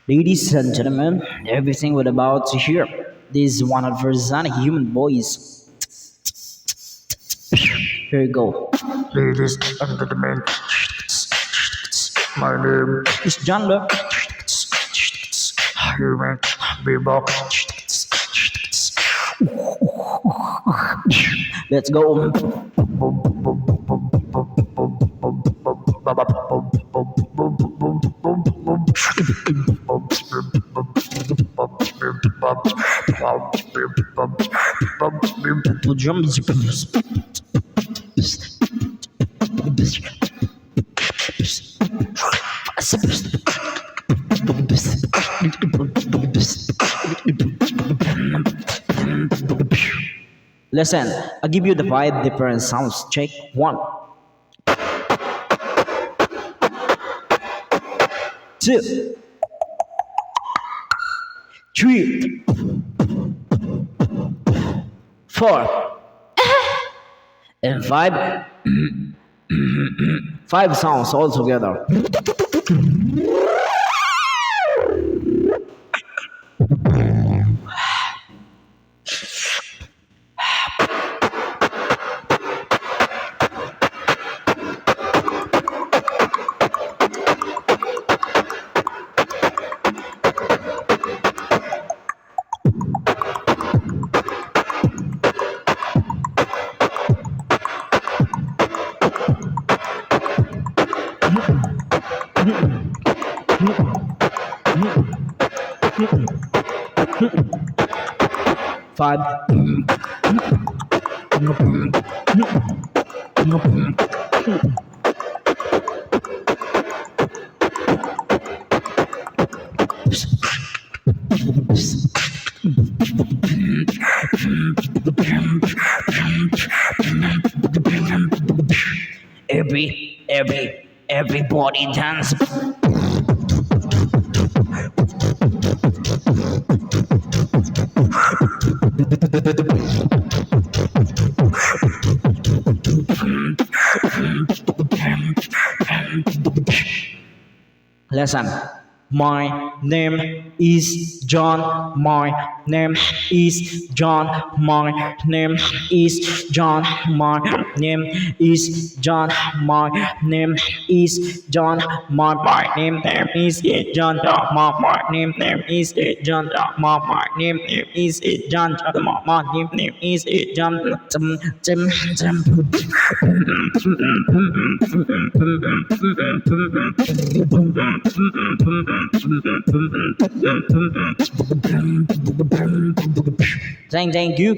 Ladies and gentlemen, everything we're about to hear. This is 100% human voice. Here you go. Ladies and gentlemen, my name It's John Love. is Human BEATBOX. Let's go. Drum. Listen, I'll give you the five different sounds. Check one, two, three, four, and five. Five sounds all together. Five. Everybody dance. Listen, my name is John. My name is John. My name is John. My name is John. My name is John. My name is John. My name is John. My name is John. My name is John. Thank you.